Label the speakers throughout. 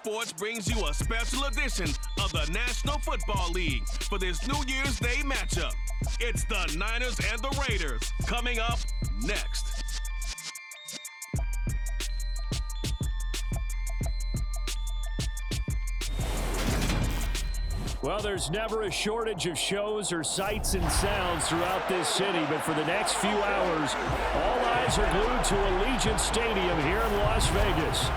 Speaker 1: Sports brings you a special edition of the National Football League for this New Year's Day matchup. It's the Niners and the Raiders coming up next.
Speaker 2: Well, there's never a shortage of shows or sights and sounds throughout this city, but for the next few hours, all eyes are glued to Allegiant Stadium here in Las Vegas.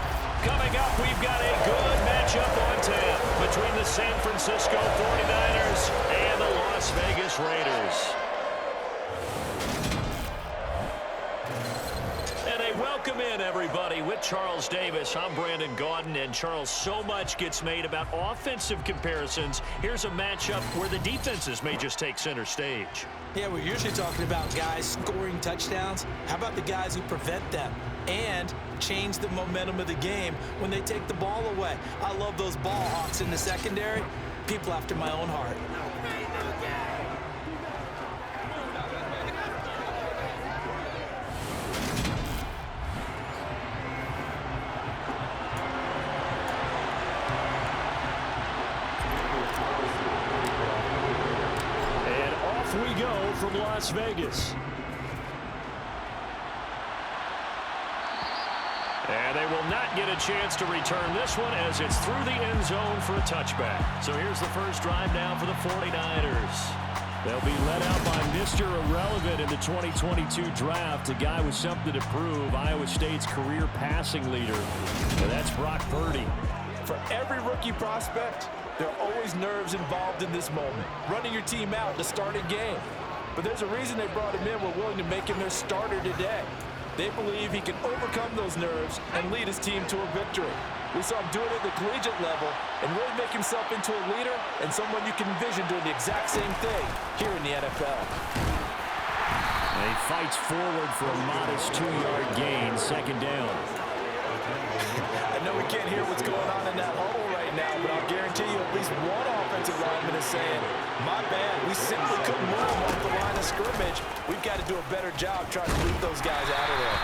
Speaker 2: Coming up, we've got a good matchup on tap between the San Francisco 49ers and the Las Vegas Raiders. Welcome in, everybody, with Charles Davis. I'm Brandon Gaudin, and Charles, so much gets made about offensive comparisons. Here's a matchup where the defenses may just take center stage.
Speaker 3: Yeah, we're usually talking about guys scoring touchdowns. How about the guys who prevent them and change the momentum of the game when they take the ball away? I love those ball hawks in the secondary. People after my own heart.
Speaker 2: We go from Las Vegas. And they will not get a chance to return this one as it's through the end zone for a touchback. So here's the first drive now for the 49ers. They'll be led out by Mr. Irrelevant in the 2022 draft, a guy with something to prove, Iowa State's career passing leader. And that's Brock Purdy.
Speaker 4: For every rookie prospect, there are always nerves involved in this moment. Running your team out to start a game. But there's a reason they brought him in. We're willing to make him their starter today. They believe he can overcome those nerves and lead his team to a victory. We saw him do it at the collegiate level and really make himself into a leader and someone you can envision doing the exact same thing here in the NFL.
Speaker 2: And he fights forward for a modest 2-yard gain, second down.
Speaker 4: I know we can't hear what's going on in that huddle right now, but I'll guarantee you at least one offensive lineman is saying, my bad, we simply couldn't move them off the line of scrimmage. We've got to do a better job trying to move those guys out of there.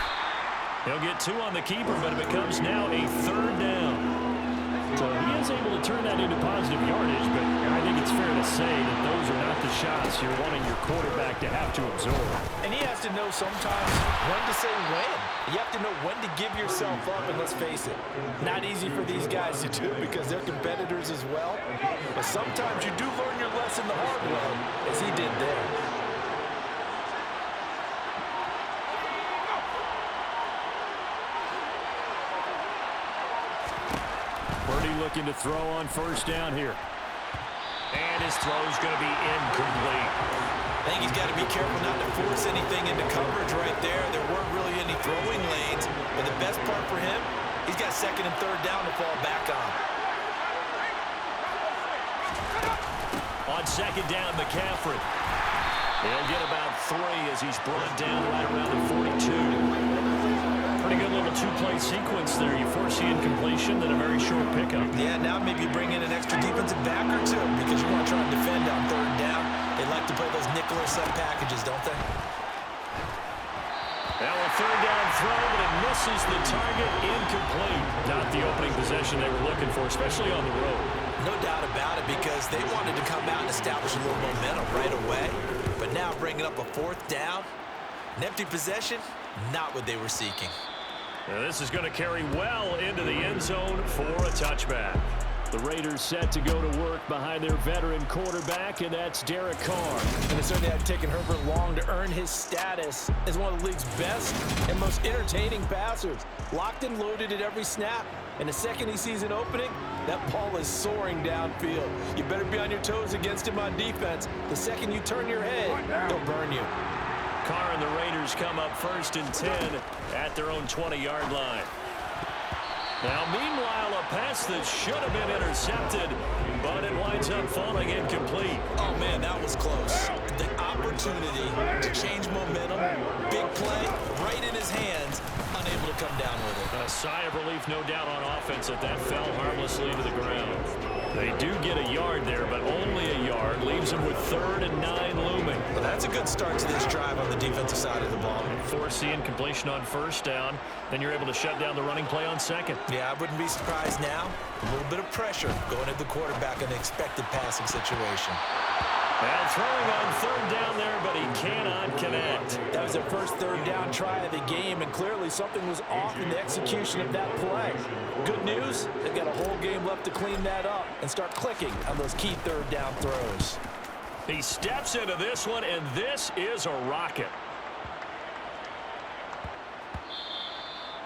Speaker 2: He'll get 2 on the keeper, but it becomes now a third down. So he is able to turn that into positive yardage, but I think it's fair to say that those are not the shots you're wanting your quarterback to have to absorb.
Speaker 4: And he has to know sometimes when to say when. You have to know when to give yourself up, and let's face it, not easy for these guys to do because they're competitors as well. But sometimes you do learn your lesson the hard way, as he did there.
Speaker 2: Purdy looking to throw on first down here. And his throw's going to be incomplete.
Speaker 3: I think he's got to be careful not to force anything into coverage right there. There weren't really any throwing lanes, but the best part for him, he's got second and third down to fall back on.
Speaker 2: On second down, McCaffrey. He'll get about 3 as he's brought down right around the 42. Pretty good little 2-play sequence there. You foresee incompletion, then a very short pickup.
Speaker 3: Yeah, now maybe bring in an extra defensive back or two because you want to try and defend on third down. They like to play those nickel or sub packages, don't they?
Speaker 2: Now a third down throw, but it misses the target, incomplete. Not the opening possession they were looking for, especially on the road.
Speaker 3: No doubt about it because they wanted to come out and establish a little momentum right away. But now bringing up a fourth down, an empty possession, not what they were seeking.
Speaker 2: Now this is going to carry well into the end zone for a touchback. The Raiders set to go to work behind their veteran quarterback, and that's Derek Carr.
Speaker 4: And it certainly had taken Herbert long to earn his status as one of the league's best and most entertaining passers. Locked and loaded at every snap. And the second he sees an opening, that ball is soaring downfield. You better be on your toes against him on defense. The second you turn your head, he'll burn you.
Speaker 2: Carr and the Raiders come up first and 10 at their own 20-yard line. Now, meanwhile, a pass that should have been intercepted, but it winds up falling incomplete.
Speaker 3: Oh, man, that was close. The opportunity to change momentum, big play, right in his hands, unable to come down with it.
Speaker 2: A sigh of relief, no doubt, on offense that fell harmlessly to the ground. They do get a yard there, but only a yard. Leaves them with 3rd and 9 looming.
Speaker 3: Well, that's a good start to this drive on the defensive side of the ball.
Speaker 2: force the incompletion on first down. Then you're able to shut down the running play on second.
Speaker 3: Yeah, I wouldn't be surprised now. A little bit of pressure going at the quarterback in an expected passing situation.
Speaker 2: And throwing on third down there, but he cannot connect.
Speaker 4: That was their first third down try of the game, and clearly something was off in the execution of that play. Good news, they've got a whole game left to clean that up and start clicking on those key third down throws.
Speaker 2: He steps into this one, and this is a rocket.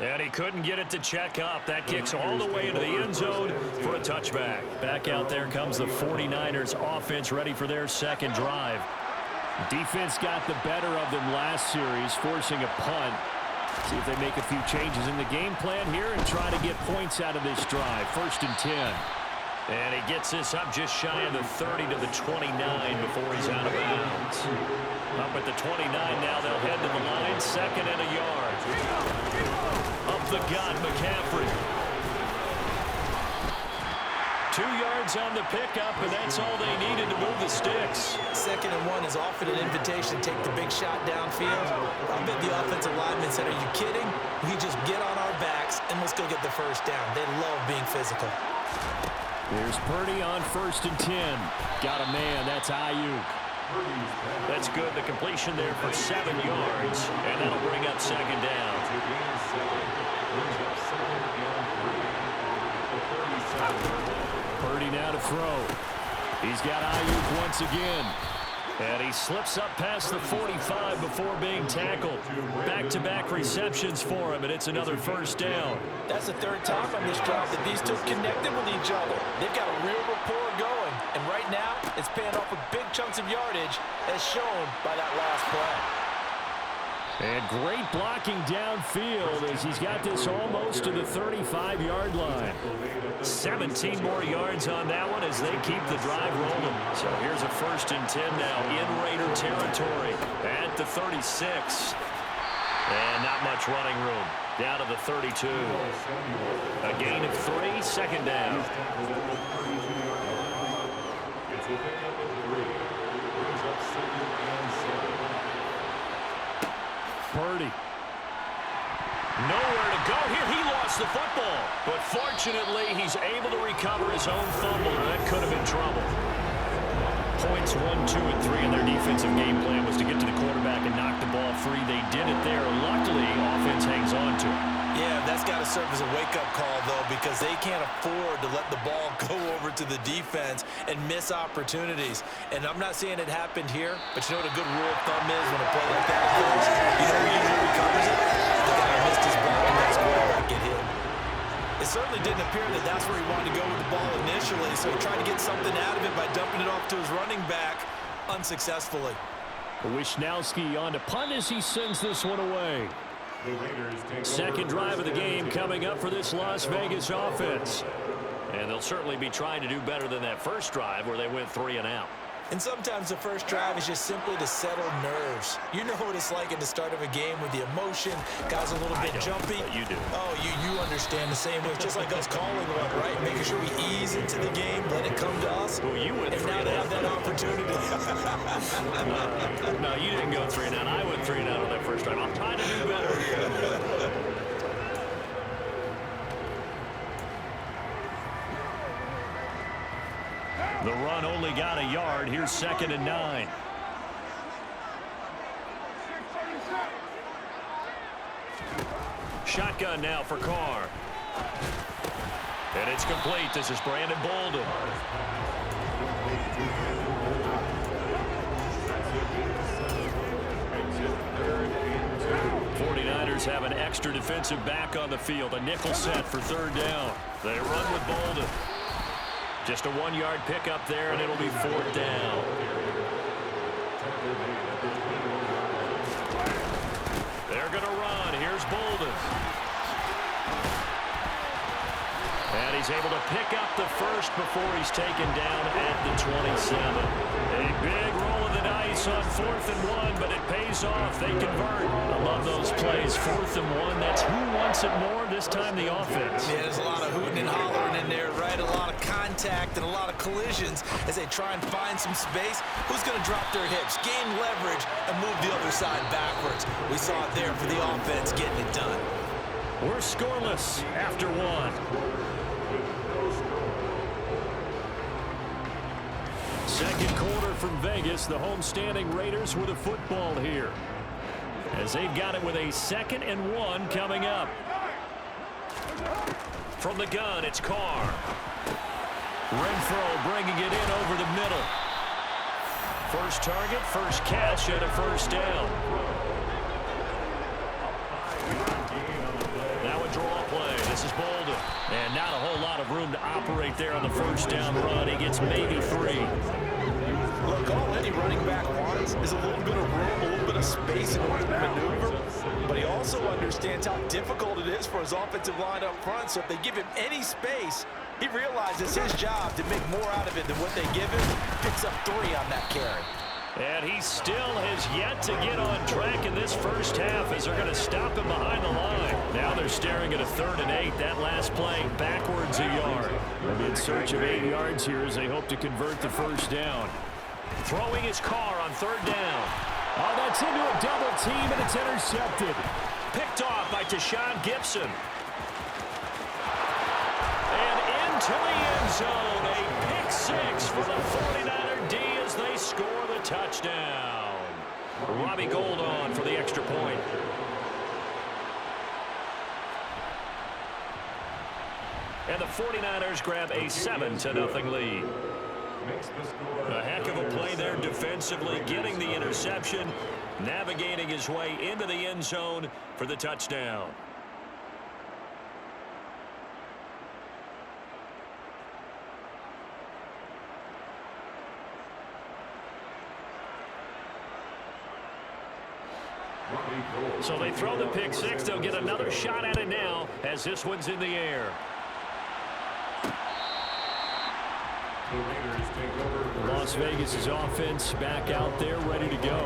Speaker 2: And he couldn't get it to check up. That kicks all the way into the end zone for a touchback. Back out there comes the 49ers offense, ready for their second drive. Defense got the better of them last series, forcing a punt. See if they make a few changes in the game plan here and try to get points out of this drive. 1st and 10. And he gets this up just shy of the 30 to the 29 before he's out of bounds. Up at the 29 now, they'll head to the line, 2nd and a yard. Up the gut, McCaffrey. 2 yards on the pickup, and that's all they needed to move the sticks.
Speaker 3: 2nd and 1 is often an invitation to take the big shot downfield. I bet the offensive lineman said, are you kidding? We just get on our backs, and let's go get the first down. They love being physical.
Speaker 2: Here's Purdy on 1st and 10. Got a man. That's Ayuk. That's good. The completion there for 7 yards, and that'll bring up 2nd down. Purdy now to throw. He's got Ayuk once again. And he slips up past the 45 before being tackled. Back-to-back receptions for him, and it's another 1st down.
Speaker 4: That's the 3rd time on this drive that these two connected with each other. They've got a real rapport going, and right now it's paying off with big chunks of yardage as shown by that last play.
Speaker 2: And great blocking downfield as he's got this almost to the 35-yard line. 17 more yards on that one as they keep the drive rolling. So here's a 1st and 10 now in Raider territory at the 36. And not much running room. Down to the 32. A gain of 3, 2nd down. Purdy. Nowhere to go here. He lost the football. But fortunately, he's able to recover his own fumble. That could have been trouble. Points 1, 2, and 3 in their defensive game plan was to get to the quarterback and knock the ball free. They did it there. Luckily, offense hangs on to it.
Speaker 3: Yeah, that's got to serve as a wake-up call, though, because they can't afford to let the ball go over to the defense and miss opportunities. And I'm not saying it happened here, but you know what a good rule of thumb is when a play like that occurs? You know who usually recovers it? The guy who missed his ball and that's quarterback get hit. It certainly didn't appear that that's where he wanted to go with the ball initially, so he tried to get something out of it by dumping it off to his running back unsuccessfully.
Speaker 2: Wisnowski on to punt as he sends this one away. Second drive of the game coming up for this Las Vegas offense. And they'll certainly be trying to do better than that first drive where they went 3 and out.
Speaker 3: And sometimes the first drive is just simply to settle nerves. You know what it's like at the start of a game with the emotion, guys a little bit jumpy.
Speaker 2: You do.
Speaker 3: Oh, you understand the same way. It's just like us calling one, right? Making sure we ease into the game, let it come to us.
Speaker 2: Well, you went 3
Speaker 3: and now they have that opportunity.
Speaker 2: No, you didn't go 3 and out. I went 3 and out on that first drive. I'm trying to do better. The run only got a yard. Here's 2nd and 9. Shotgun now for Carr. And it's complete. This is Brandon Bolden. Have an extra defensive back on the field. A nickel set for 3rd down. They run with Bolden. Just a 1-yard pickup there, and it'll be 4th down. They're going to run. Here's Bolden. And he's able to pick up the first before he's taken down at the 27. A big roll of the dice on 4th and 1, but it pays off. They convert. I love those plays is 4th and 1. That's who wants it more, this time the offense.
Speaker 3: Yeah, there's a lot of hooting and hollering in there, right? A lot of contact and a lot of collisions as they try and find some space. Who's going to drop their hips, gain leverage, and move the other side backwards? We saw it there for the offense getting it done.
Speaker 2: We're scoreless after 1. Second quarter from Vegas. The homestanding Raiders with a football here, as they've got it with a 2nd and 1 coming up. From the gun, it's Carr. Renfro bringing it in over the middle. First target, first catch, and a first down. Now a draw play. This is Bolden. And not a whole lot of room to operate there on the first down run. He gets maybe 3.
Speaker 4: Look, all any running back wants is a little bit of room, a little bit of space in order to maneuver. But he also understands how difficult it is for his offensive line up front. So if they give him any space, he realizes his job to make more out of it than what they give him. Picks up 3 on that carry.
Speaker 2: And he still has yet to get on track in this first half, as they're going to stop him behind the line. Now they're staring at a 3rd and 8. That last play backwards a yard. They'll be in search of 8 yards here as they hope to convert the first down. Throwing his Carr on 3rd down. Oh, that's into a double team, and it's intercepted. Picked off by Tashawn Gibson. And into the end zone. A pick 6 for the 49er D as they score the touchdown. Robbie Gould on for the extra point. And the 49ers grab a 7-0 lead. A heck of a play there defensively, getting the interception, navigating his way into the end zone for the touchdown. So they throw the pick 6. They'll get another shot at it now as this one's in the air. Las Vegas' offense back out there ready to go.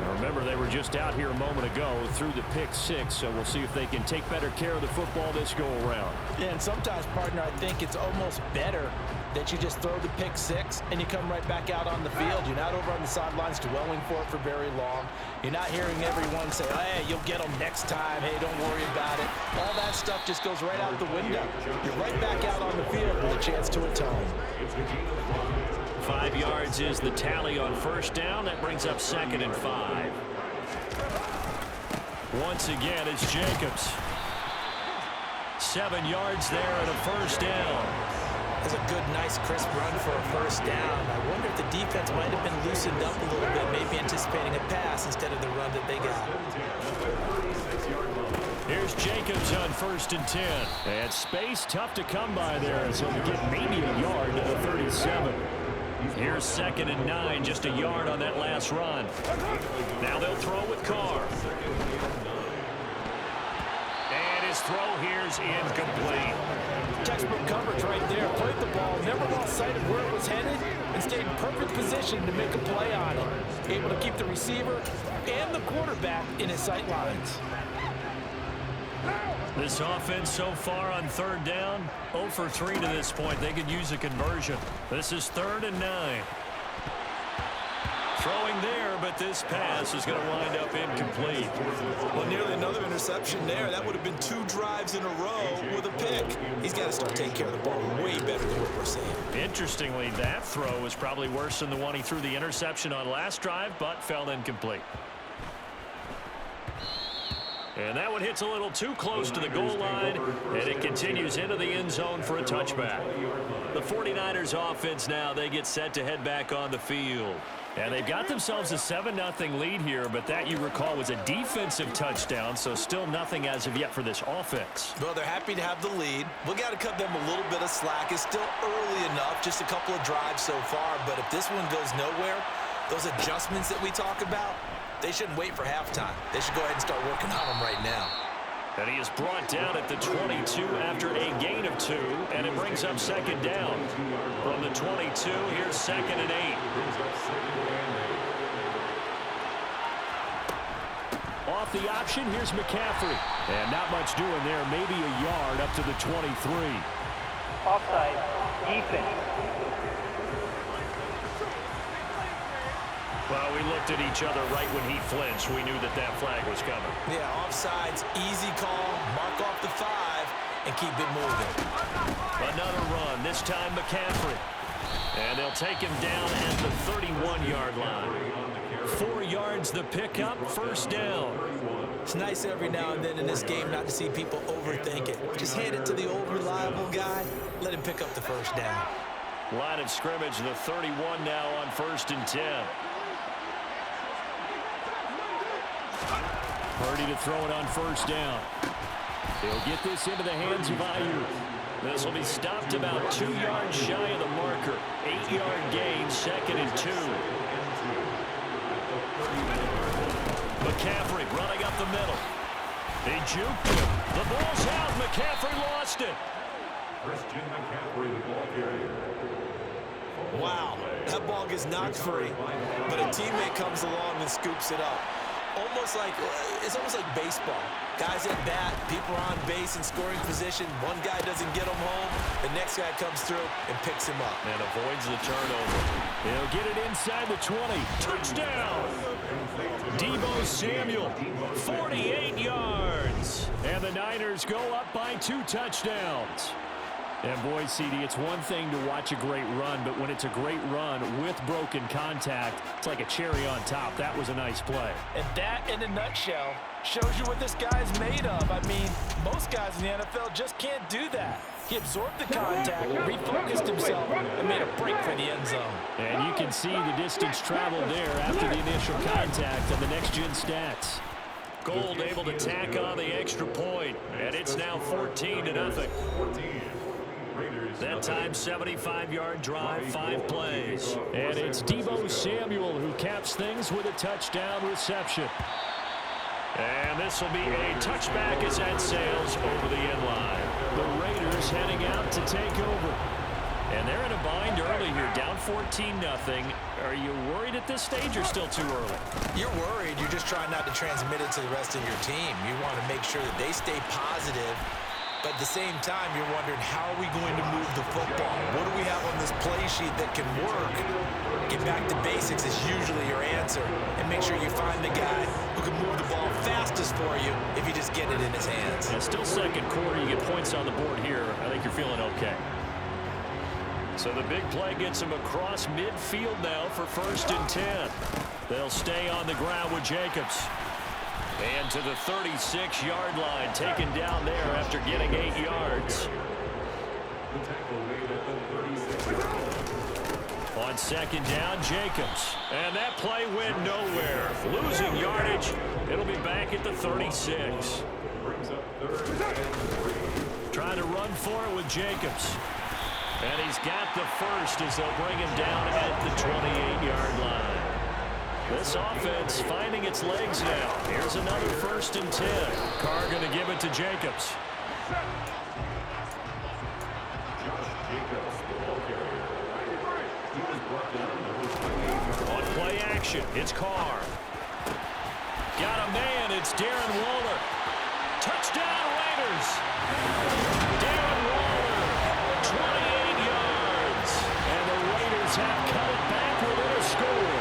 Speaker 2: Now remember, they were just out here a moment ago through the pick 6, so we'll see if they can take better care of the football this go around.
Speaker 3: Yeah, and sometimes, partner, I think it's almost better that you just throw the pick 6 and you come right back out on the field. You're not over on the sidelines dwelling for it for very long. You're not hearing everyone say, hey, you'll get them next time. Hey, don't worry about it. All that stuff just goes right out the window. You're right back out on the field with a chance to atone.
Speaker 2: 5 yards is the tally on first down. That brings up 2nd and 5. Once again, it's Jacobs. 7 yards there and a first down.
Speaker 3: That's a good, nice, crisp run for a first down. I wonder if the defense might have been loosened up a little bit, maybe anticipating a pass instead of the run that they got.
Speaker 2: Here's Jacobs on 1st and 10. And space tough to come by there, so he'll get maybe a yard to the 37. Here's 2nd and 9, just a yard on that last run. Now they'll throw with Carr. And his throw here's incomplete.
Speaker 3: Textbook coverage right there. Played the ball, never lost sight of where it was headed, and stayed in perfect position to make a play on it. Able to keep the receiver and the quarterback in his sight lines.
Speaker 2: This offense so far on 3rd down, 0 for 3 to this point. They could use a conversion. This is 3rd and 9. Throwing there, but this pass is going to wind up incomplete.
Speaker 3: Well, nearly another interception there. That would have been 2 drives in a row with a pick. He's got to start taking care of the ball way better than what we're seeing.
Speaker 2: Interestingly, that throw was probably worse than the one he threw the interception on last drive, but fell incomplete. And that one hits a little too close to the goal line, and it continues into the end zone for a touchback. The 49ers offense now, they get set to head back on the field. And they've got themselves a 7-0 lead here, but that, you recall, was a defensive touchdown, so still nothing as of yet for this offense.
Speaker 3: Well, they're happy to have the lead. We got to cut them a little bit of slack. It's still early enough, just a couple of drives so far, but if this one goes nowhere, those adjustments that we talk about, they shouldn't wait for halftime. They should go ahead and start working on them right now.
Speaker 2: And he is brought down at the 22 after a gain of 2, and it brings up 2nd down. From the 22, here's 2nd and 8. Off off the option. Here's McCaffrey. And not much doing there. Maybe a yard up to the 23.
Speaker 5: Offside. Defense.
Speaker 2: Well, we looked at each other right when he flinched. We knew that that flag was coming.
Speaker 3: Yeah, offsides, easy call, mark off the 5, and keep it moving.
Speaker 2: Another run, this time McCaffrey. And they'll take him down at the 31-yard line. 4 yards the pickup, first down.
Speaker 3: It's nice every now and then in this game not to see people overthink it. Just hand it to the old reliable guy, let him pick up the first down.
Speaker 2: Line of scrimmage, the 31 now on 1st and 10. Purdy to throw it on first down. He'll get this into the hands of Ayuk. This will be stopped about 2 yards shy of the marker. 8-yard gain, 2nd and 2. McCaffrey running up the middle. They juked him. The ball's out. McCaffrey lost it.
Speaker 6: Christian McCaffrey, the ball carrier.
Speaker 3: Wow, that ball gets knocked free, but a teammate comes along and scoops it up. It's almost like baseball. Guys at bat, people are on base in scoring position. One guy doesn't get him home. The next guy comes through and picks him up.
Speaker 2: And avoids the turnover. He'll get it inside the 20. Touchdown! Deebo Samuel, 48 yards. And the Niners go up by 2 touchdowns. And boy, CD, it's one thing to watch a great run, but when it's a great run with broken contact, it's like a cherry on top. That was a nice play.
Speaker 3: And that, in a nutshell, shows you what this guy's made of. I mean, most guys in the NFL just can't do that. He absorbed the contact, refocused himself, and made a break for the end zone.
Speaker 2: And you can see the distance traveled there after the initial contact on the next-gen stats. Gold able to tack on the extra point, and it's now 14-0. That time, 75-yard drive, 5 plays. And it's Deebo Samuel who caps things with a touchdown reception. And this will be a touchback as that sails over the end line. The Raiders heading out to take over. And they're in a bind early here, down 14-0. Are you worried at this stage or still too early?
Speaker 3: You're worried. You're just trying not to transmit it to the rest of your team. You want to make sure that they stay positive. But at the same time, you're wondering, how are we going to move the football? What do we have on this play sheet that can work? Get back to basics is usually your answer. And make sure you find the guy who can move the ball fastest for you if you just get it in his hands.
Speaker 2: And still second quarter, you get points on the board here. I think you're feeling okay. So the big play gets him across midfield now for 1st and 10. They'll stay on the ground with Jacobs. And to the 36-yard line, taken down there after getting 8 yards. On 2nd down, Jacobs. And that play went nowhere. Losing yardage. It'll be back at the 36. Trying to run for it with Jacobs. And he's got the first as they'll bring him down at the 28-yard line. This offense finding its legs now. Here's another 1st and 10. Carr going to give it to Jacobs. On play action, it's Carr. Got a man, it's Darren Waller. Touchdown Raiders. Darren Waller, 28 yards. And the Raiders have cut it back within a score.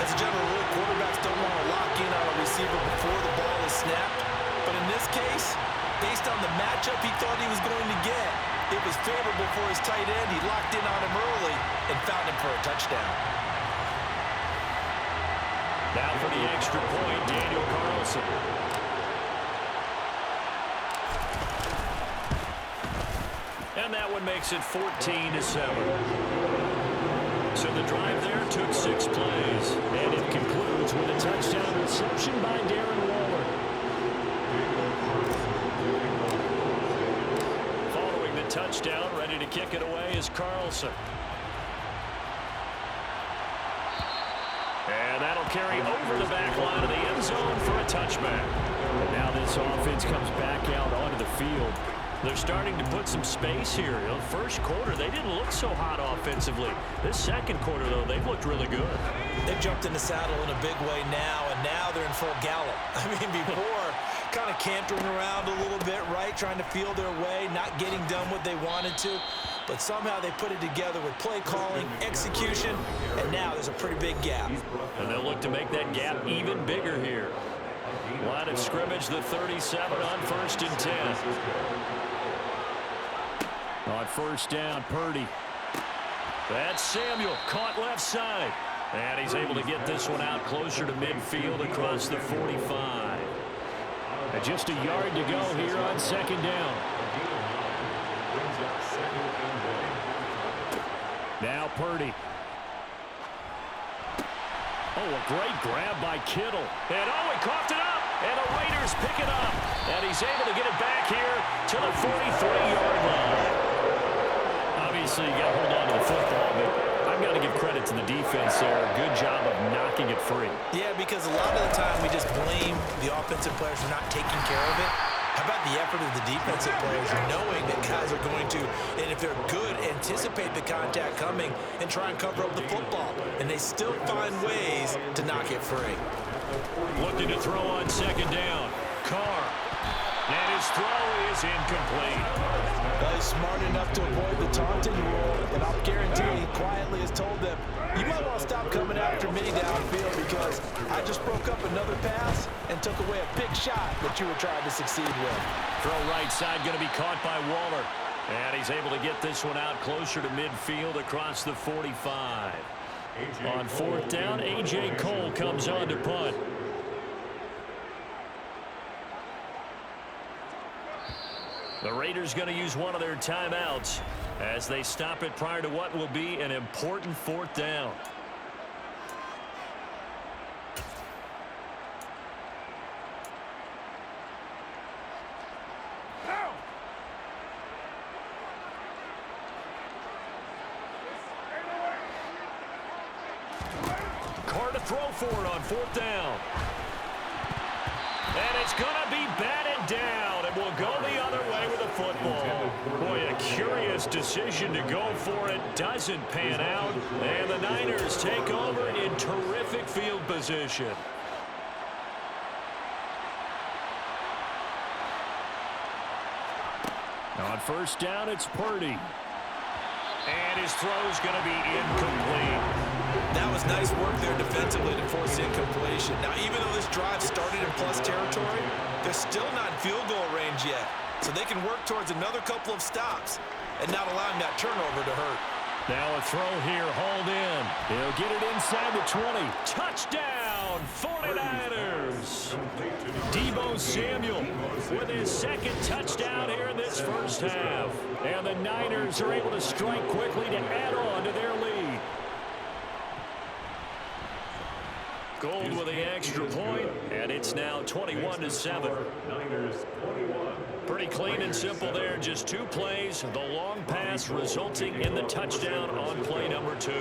Speaker 3: As a general rule, quarterbacks don't want to lock in on a receiver before the ball is snapped. But in this case, based on the matchup he thought he was going to get, it was favorable for his tight end. He locked in on him early and found him for a touchdown.
Speaker 2: Now for the extra point, Daniel Carlson. And that one makes it 14-7. So the drive there took 6 plays, and it concludes with a touchdown reception by Darren Waller. Following the touchdown, ready to kick it away is Carlson. And that'll carry over the back line of the end zone for a touchback. And now this offense comes back out onto the field. They're starting to put some space here. You know, first quarter, they didn't look so hot offensively. This second quarter, though, they've looked really good.
Speaker 3: They've jumped in the saddle in a big way now, and now they're in full gallop. I mean, before, kind of cantering around a little bit, right, trying to feel their way, not getting done what they wanted to. But somehow they put it together with play calling, execution, and now there's a pretty big gap.
Speaker 2: And they'll look to make that gap even bigger here. Line of scrimmage, the 37 on 1st and 10. On first down, Purdy. That's Samuel, caught left side. And he's able to get this one out closer to midfield across the 45. And just a yard to go here on 2nd down. Now Purdy. Oh, a great grab by Kittle. And he coughed it up. And the Raiders pick it up. And he's able to get it back here to the 43-yard line. Obviously, you got to hold on to the football, but I've got to give credit to the defense there. Good job of knocking it free.
Speaker 3: Yeah, because a lot of the time we just blame the offensive players for not taking care of it. How about the effort of the defensive players knowing that guys are going to, and if they're good, anticipate the contact coming and try and cover up the football. And they still find ways to knock it free.
Speaker 2: Looking to throw on 2nd down. Carr. And his throw is incomplete.
Speaker 3: Well, he's smart enough to avoid the taunting rule, and I'll guarantee he quietly has told them, you might want to stop coming after me downfield because I just broke up another pass and took away a big shot that you were trying to succeed with.
Speaker 2: Throw right side going to be caught by Waller. And he's able to get this one out closer to midfield across the 45. On 4th down, A.J. Cole comes on to punt. The Raiders going to use one of their timeouts as they stop it prior to what will be an important 4th down. Carr to throw for it on 4th down. And it's going to be batted down, and will go the other way with the football. Boy, a curious decision to go for it. Doesn't pan out, and the Niners take over in terrific field position. On 1st down, it's Purdy. And his throw's going to be incomplete.
Speaker 3: That was nice work there defensively to force incompletion. Now, even though this drive started in plus territory, they're still not in field goal range yet. So they can work towards another couple of stops and not allowing that turnover to hurt.
Speaker 2: Now a throw here, hauled in. He'll get it inside the 20. Touchdown, 49ers. Deebo Samuel with his 2nd touchdown here in this first half. And the Niners are able to strike quickly to add on to their lead. Gold with the extra point, and it's now 21-7. Pretty clean and simple there. Just 2 plays. The long pass resulting in the touchdown on play number 2.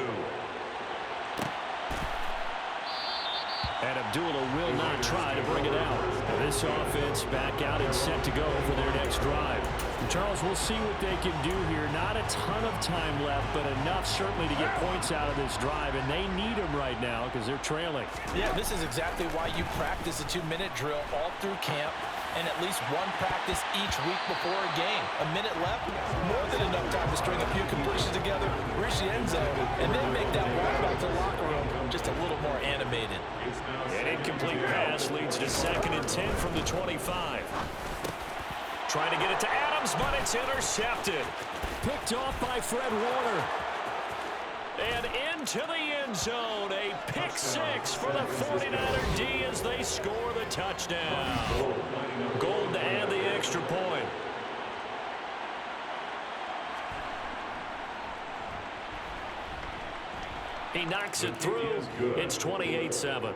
Speaker 2: And Abdullah will not try to bring it out. This offense back out and set to go for their next drive. Charles, we'll see what they can do here. Not a ton of time left, but enough certainly to get points out of this drive, and they need them right now because they're trailing.
Speaker 3: Yeah, this is exactly why you practice a 2-minute drill all through camp and at least one practice each week before a game. A minute left, more than enough time to string a few completions together, reach the end zone, and then make that walk back to the locker room just a little more animated.
Speaker 2: An incomplete pass leads to 2nd and 10 from the 25. Trying to get it to Adams, but it's intercepted. Picked off by Fred Warner. And into the end zone. A pick 6 for the 49er D as they score the touchdown. Gold to add the extra point. He knocks it through. It's 28-7.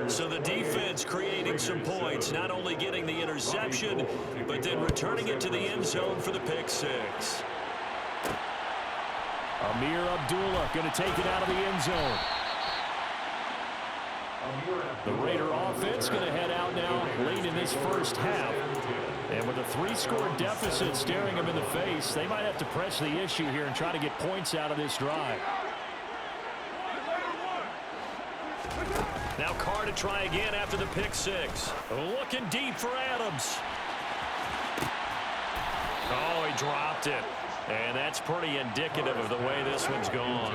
Speaker 2: So the defense creating some points, not only getting the interception, but then returning it to the end zone for the pick 6. Amir Abdullah going to take it out of the end zone. The Raider offense going to head out now late in this first half. And with a 3-score deficit staring them in the face, they might have to press the issue here and try to get points out of this drive. Now Carr to try again after the pick six. Looking deep for Adams. Oh, he dropped it. And that's pretty indicative of the way this one's gone.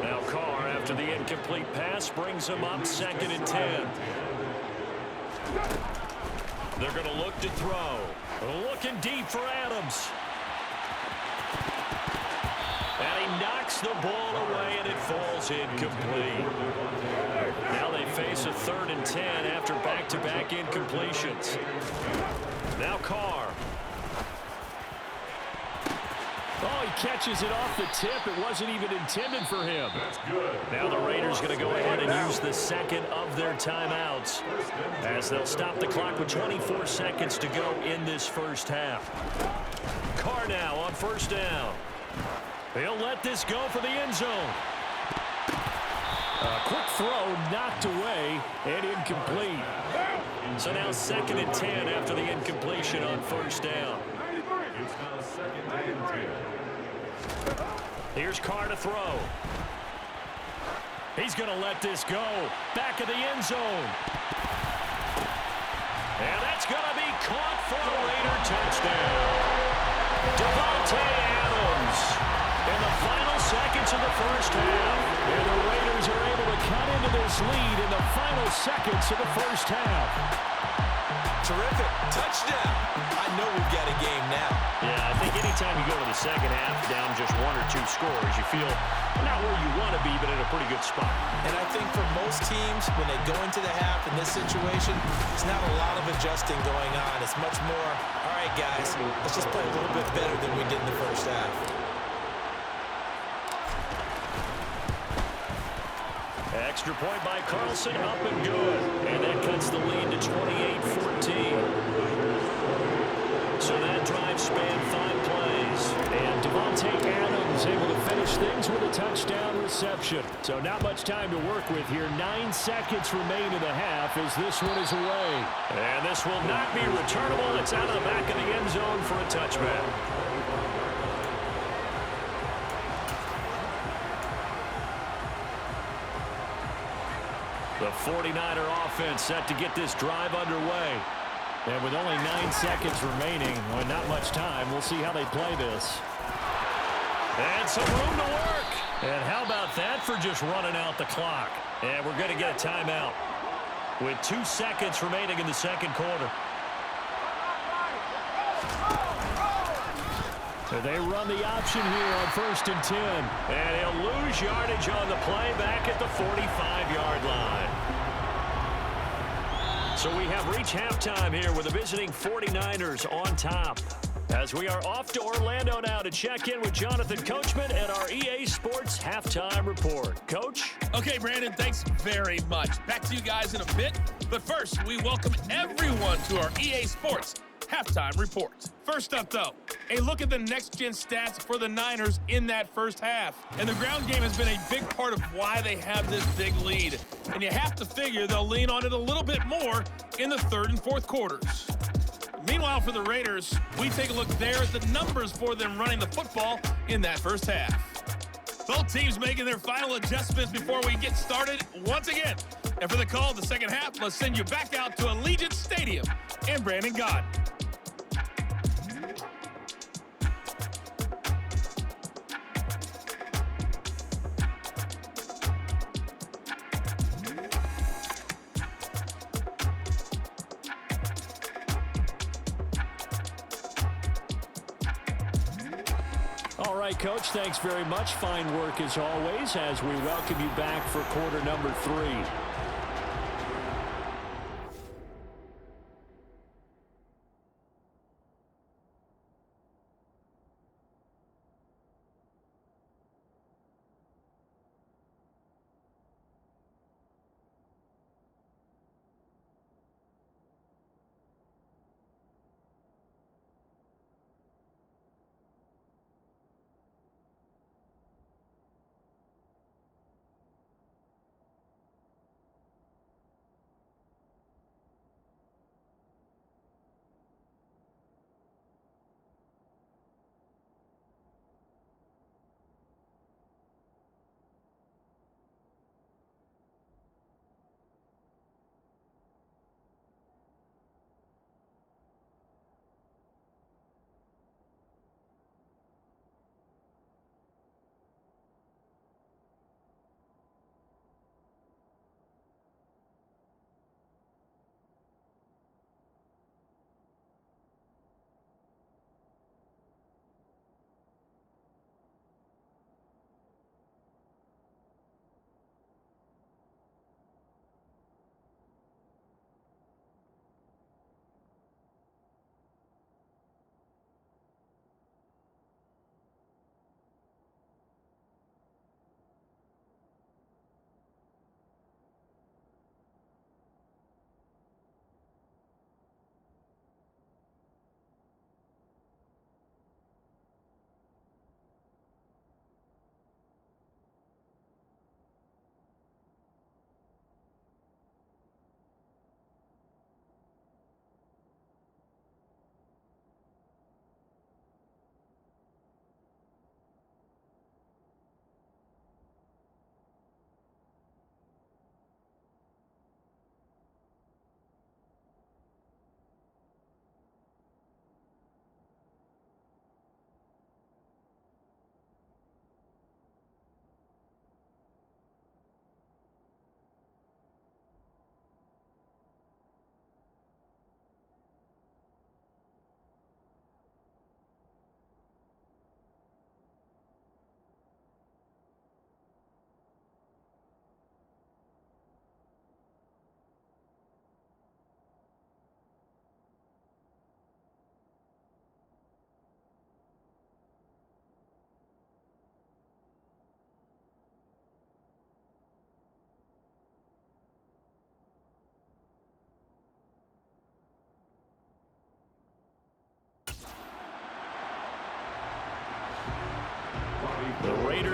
Speaker 2: Now Carr, after the incomplete pass, brings him up 2nd and 10. They're going to look to throw. Looking deep for Adams. And he knocks the ball away, and it falls incomplete. Now they face a 3rd and 10 after back-to-back incompletions. Now Carr. Oh, he catches it off the tip. It wasn't even intended for him. Now the Raiders going to go ahead and use the second of their timeouts as they'll stop the clock with 24 seconds to go in this first half. Carr now on 1st down. He'll let this go for the end zone. A quick throw knocked away and incomplete. So now 2nd and 10 after the incompletion on 1st down.
Speaker 6: It's now 2nd and 10.
Speaker 2: Here's Carr to throw. He's going to let this go. Back of the end zone. And that's going to be caught for a Raider touchdown. Davante Adams in the final seconds of the first half. And the Raiders are able to cut into this lead in the final seconds of the first half.
Speaker 3: Terrific. Touchdown. I know we've got a game now.
Speaker 2: Yeah, I think anytime you go to the second half down just 1 or 2 scores, you feel not where you want to be, but in a pretty good spot.
Speaker 3: And I think for most teams, when they go into the half in this situation, it's not a lot of adjusting going on. It's much more, all right, guys, let's just play a little bit better than we did in the first half.
Speaker 2: Extra point by Carlson, up and good. And that cuts the lead to 28-14. So that drive spanned 5 plays. And Davante Adams able to finish things with a touchdown reception. So not much time to work with here. 9 seconds remain in the half as this one is away. And this will not be returnable. It's out of the back of the end zone for a touchback. The 49er offense set to get this drive underway. And with only 9 seconds remaining, well, not much time, we'll see how they play this. And some room to work. And how about that for just running out the clock? And we're going to get a timeout with 2 seconds remaining in the second quarter. And they run the option here on 1st and 10. And he'll lose yardage on the play back at the 45-yard line. So we have reached halftime here with the visiting 49ers on top. As we are off to Orlando now to check in with Jonathan Coachman and our EA Sports Halftime Report. Coach?
Speaker 7: Okay, Brandon, thanks very much. Back to you guys in a bit. But first, we welcome everyone to our EA Sports Halftime Report. First up, though, a look at the next-gen stats for the Niners in that first half. And the ground game has been a big part of why they have this big lead. And you have to figure they'll lean on it a little bit more in the 3rd and 4th quarters. Meanwhile, for the Raiders, we take a look there at the numbers for them running the football in that first half. Both teams making their final adjustments before we get started once again. And for the call of the second half, let's send you back out to Allegiant Stadium and Brandon Gott.
Speaker 2: All right, Coach, thanks very much. Fine work as always as we welcome you back for quarter number 3.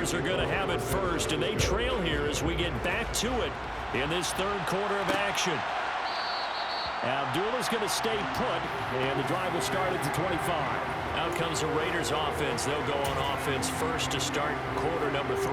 Speaker 2: Niners are going to have it first, and they trail here as we get back to it in this third quarter of action. Abdullah's going to stay put, and the drive will start at the 25. Out comes the Raiders offense. They'll go on offense first to start quarter number 3.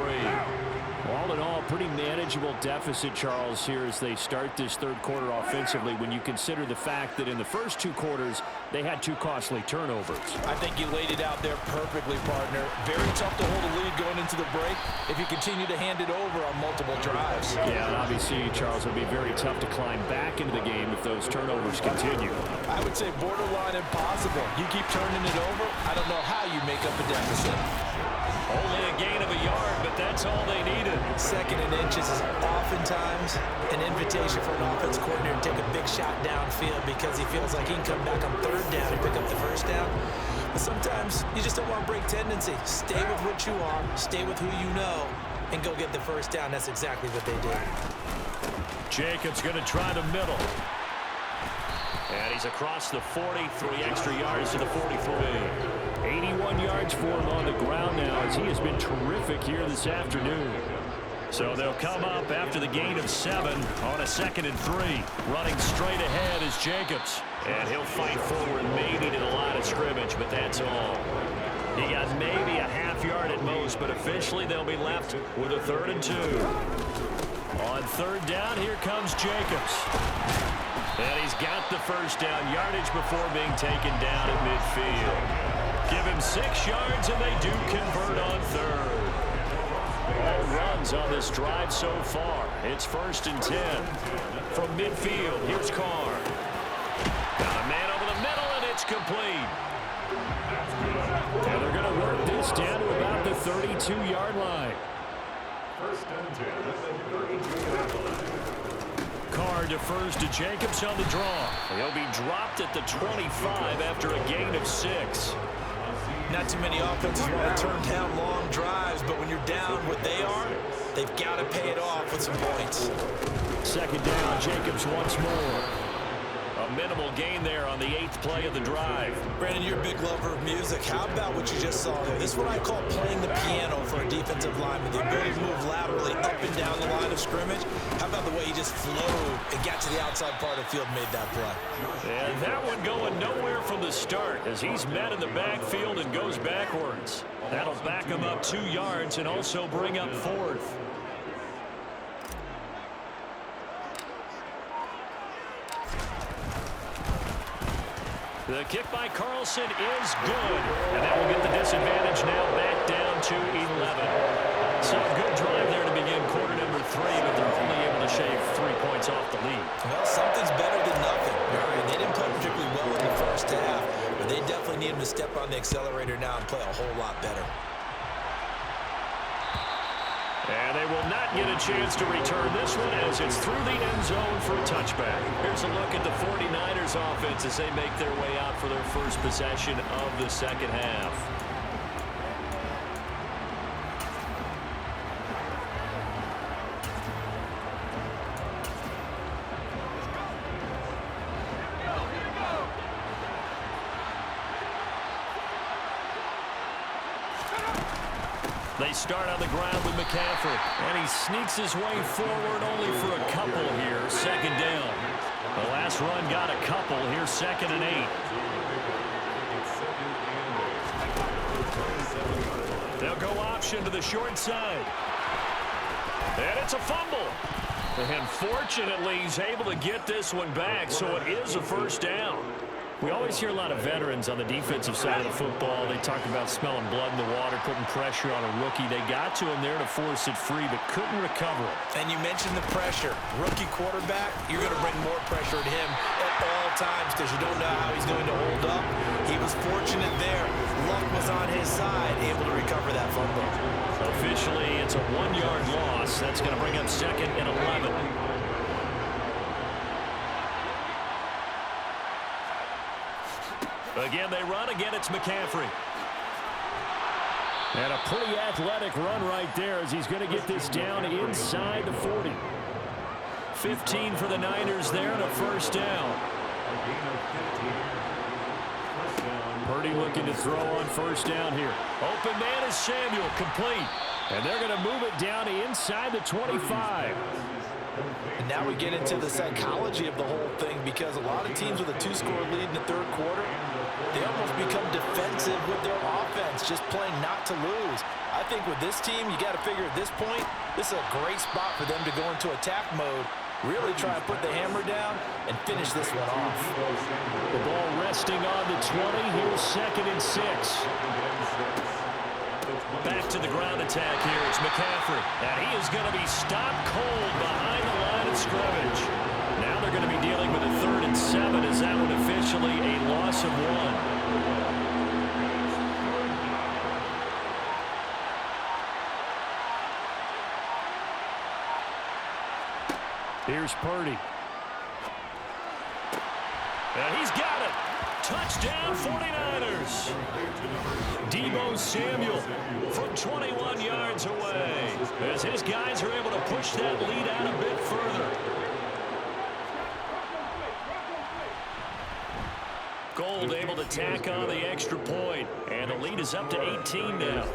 Speaker 2: All in all, pretty manageable deficit, Charles, here as they start this third quarter offensively when you consider the fact that in the first 2 quarters, they had 2 costly turnovers.
Speaker 4: I think you laid it out there perfectly, partner. Very tough to hold a lead going into the break if you continue to hand it over on multiple drives.
Speaker 2: Yeah, and obviously, Charles, it would be very tough to climb back into the game if those turnovers continue.
Speaker 4: I would say borderline impossible. You keep turning it over, I don't know how you make up a deficit.
Speaker 2: Only a gain of a yard, but that's all they needed.
Speaker 3: Second and inches is oftentimes an invitation for an offense coordinator to take a big shot downfield because he feels like he can come back on third down and pick up the first down. But sometimes you just don't want to break tendency. Stay with what you are, stay with who you know, and go get the first down. That's exactly what they did.
Speaker 2: Jacobs going to try the middle. And he's across the 40, 3 extra yards to the 43. 81 yards for him on the ground now as he has been terrific here this afternoon. So they'll come up after the gain of 7 on a 2nd and 3. Running straight ahead is Jacobs. And he'll fight forward maybe to the line of scrimmage, but that's all. He got maybe a half yard at most, but officially they'll be left with a 3rd and 2. On 3rd down, here comes Jacobs. And he's got the first down, yardage before being taken down at midfield. Give him 6 yards, and they do convert on 3rd. All runs on this drive so far. It's 1st and 10. From midfield, here's Carr. Got a man over the middle, and it's complete. And they're going to work this down to about the 32-yard line.
Speaker 6: 1st and 10 at the 32-yard line.
Speaker 2: Carr defers to Jacobs on the draw. He'll be dropped at the 25 after a gain of 6.
Speaker 3: Not too many offenses want to turn down long drives, but when you're down what they are, they've got to pay it off with some points.
Speaker 2: 2nd down, Jacobs once more. A minimal gain there on the 8th play of the drive.
Speaker 3: Brandon, you're a big lover of music. How about what you just saw there? This is what I call playing the piano for a defensive lineman. The ability to move laterally up and down the line of scrimmage. How about the way he just flowed and got to the outside part of the field and made that play?
Speaker 2: And that one going nowhere from the start as he's met in the backfield and goes backwards. That'll back him up 2 yards and also bring up 4th. The kick by Carlson is good. And that will get the disadvantage now back down to 11. So a good drive there to begin quarter number 3, but they're only able to shave 3 points off the lead.
Speaker 3: Well, something's better than nothing. They didn't play particularly well in the first half, but they definitely need him to step on the accelerator now and play a whole lot better.
Speaker 2: And they will not get a chance to return this one as it's through the end zone for a touchback. Here's a look at the 49ers offense as they make their way out for their first possession of the 2nd half. They start on the ground with McCaffrey, and he sneaks his way forward only for a couple here. 2nd down. The last run got a couple. Here's 2nd and 8. They'll go option to the short side. And it's a fumble. And fortunately, he's able to get this one back, so it is a 1st down. We always hear a lot of veterans on the defensive side of the football. They talk about smelling blood in the water, putting pressure on a rookie. They got to him there to force it free, but couldn't recover it.
Speaker 3: And you mentioned the pressure. Rookie quarterback, you're going to bring more pressure at him at all times because you don't know how he's going to hold up. He was fortunate there. Luck was on his side, able to recover that fumble.
Speaker 2: Officially, it's a 1-yard loss. That's going to bring up 2nd and 11. Again, they run. Again, it's McCaffrey. And a pretty athletic run right there as he's going to get this down inside the 40. 15 for the Niners there and a 1st down. Purdy looking to throw on first down here. Open man is Samuel, complete. And they're going to move it down inside the 25.
Speaker 3: And now we get into the psychology of the whole thing, because a lot of teams with a 2-score lead in the third quarter, they almost become defensive with their offense, just playing not to lose. I think with this team, you got to figure at this point, this is a great spot for them to go into attack mode, really try and put the hammer down and finish this one off.
Speaker 2: The ball resting on the 20. Here's 2nd and 6. Back to the ground attack here. It's McCaffrey. And he is going to be stopped cold behind the line of scrimmage. Now they're going to be dealing with a 3rd and 7. Is that one officially a loss of 1? Here's Purdy. And he's got it. Touchdown 49ers. Deebo Samuel from 21 yards away, as his guys are able to push that lead out a bit further. Gold able to tack on the extra point, and the lead is up to 18 now.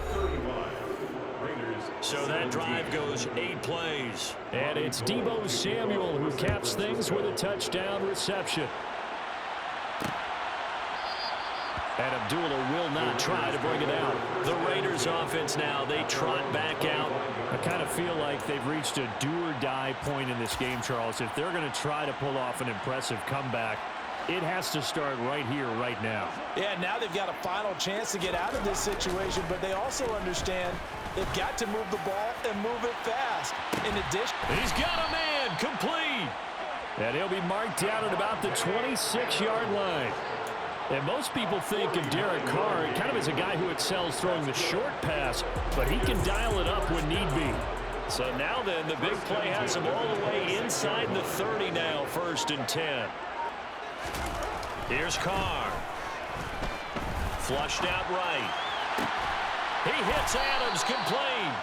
Speaker 2: So that drive goes 8 plays. And it's Deebo Samuel who caps things with a touchdown reception. And Abdullah will not try to bring it out. The Raiders offense now, they trot back out. I kind of feel like they've reached a do-or-die point in this game, Charles. If they're going to try to pull off an impressive comeback, it has to start right here, right now.
Speaker 3: Yeah, now they've got a final chance to get out of this situation, but they also understand they've got to move the ball and move it fast. In addition,
Speaker 2: he's got a man, complete. And he'll be marked down at about the 26-yard line. And most people think of Derek Carr kind of as a guy who excels throwing the short pass, but he can dial it up when need be. So now then, the big play has him all the way inside the 30 now, 1st and 10. Here's Carr. Flushed out right. He hits Adams, complete.